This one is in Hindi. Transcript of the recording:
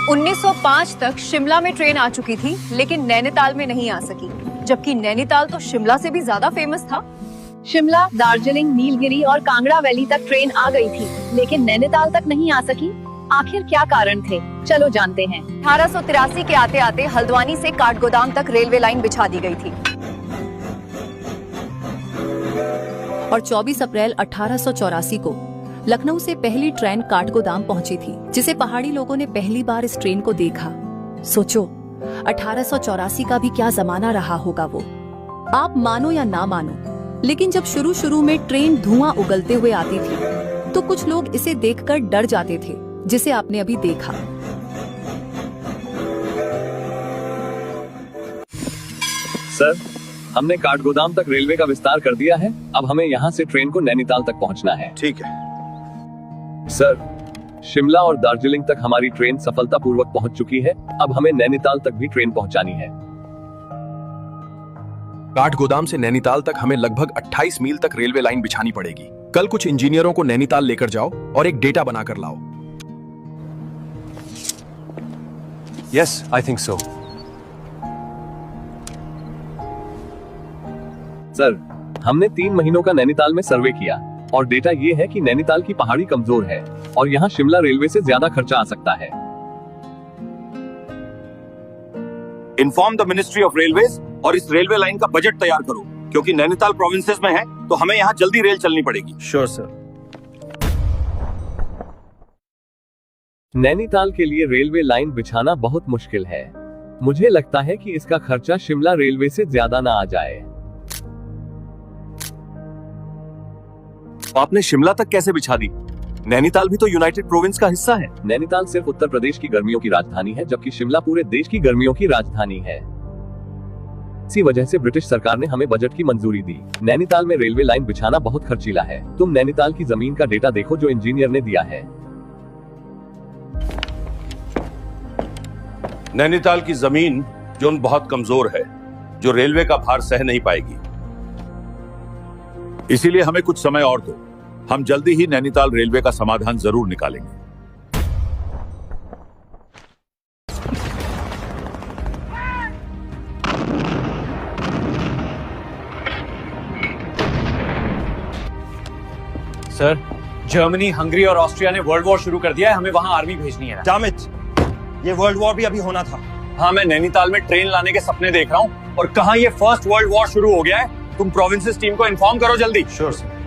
1905 तक शिमला में ट्रेन आ चुकी थी, लेकिन नैनीताल में नहीं आ सकी, जबकि नैनीताल तो शिमला से भी ज्यादा फेमस था। शिमला, दार्जिलिंग, नीलगिरी और कांगड़ा वैली तक ट्रेन आ गई थी, लेकिन नैनीताल तक नहीं आ सकी। आखिर क्या कारण थे, चलो जानते हैं। 1883 के आते आते हल्द्वानी से काठगोदाम तक रेलवे लाइन बिछा दी गई थी और 24 अप्रैल 1884 को लखनऊ से पहली ट्रेन काठगोदाम पहुंची थी, जिसे पहाड़ी लोगों ने पहली बार इस ट्रेन को देखा। सोचो 1884 का भी क्या जमाना रहा होगा वो। आप मानो या ना मानो, लेकिन जब शुरू में ट्रेन धुआं उगलते हुए आती थी तो कुछ लोग इसे देखकर डर जाते थे, जिसे आपने अभी देखा। सर, हमने काठगोदाम तक रेलवे का विस्तार कर दिया है। अब हमें यहाँ से ट्रेन को नैनीताल तक पहुँचना है। ठीक है सर, शिमला और दार्जिलिंग तक हमारी ट्रेन सफलतापूर्वक पहुंच चुकी है। अब हमें नैनीताल तक भी ट्रेन पहुंचानी है। काठगोदाम से नैनीताल तक हमें लगभग 28 मील तक रेलवे लाइन बिछानी पड़ेगी। कल कुछ इंजीनियरों को नैनीताल लेकर जाओ और एक डेटा बनाकर लाओ। Yes, I think so. Sir, हमने 3 महीनों का नैनीताल में सर्वे किया और डेटा ये है कि नैनीताल की पहाड़ी कमजोर है और यहाँ शिमला रेलवे से ज्यादा खर्चा आ सकता है। Inform the ministry of railways और इस रेलवे लाइन का बजट तैयार करो, क्योंकि नैनीताल प्रोविंसेस में है तो हमें यहाँ जल्दी रेल चलनी पड़ेगी। Sure sir. नैनीताल के लिए रेलवे लाइन बिछाना बहुत मुश्किल है। मुझे लगता है कि इसका खर्चा शिमला रेलवे से ज्यादा ना आ जाए। आपने शिमला तक कैसे बिछा दी? नैनीताल भी तो यूनाइटेड प्रोविंस का हिस्सा है। नैनीताल सिर्फ उत्तर प्रदेश की गर्मियों की राजधानी है, जबकि शिमला पूरे देश की गर्मियों की राजधानी है। इसी वजह से ब्रिटिश सरकार ने हमें बजट की मंजूरी दी। नैनीताल में रेलवे लाइन बिछाना बहुत खर्चीला है। तुम नैनीताल की जमीन का डेटा देखो जो इंजीनियर ने दिया है। नैनीताल की जमीन जोन बहुत कमजोर है, जो रेलवे का भार सह नहीं पाएगी। इसीलिए हमें कुछ समय और दो। हम जल्दी ही नैनीताल रेलवे का समाधान जरूर निकालेंगे। सर, जर्मनी, हंगरी और ऑस्ट्रिया ने वर्ल्ड वॉर शुरू कर दिया है। हमें वहां आर्मी भेजनी है। डैम इट, ये वर्ल्ड वॉर भी अभी होना था। हाँ, मैं नैनीताल में ट्रेन लाने के सपने देख रहा हूँ और कहाँ ये फर्स्ट वर्ल्ड वॉर शुरू हो गया है। तुम प्रोविंसेस टीम को इन्फॉर्म करो जल्दी। Sure sir.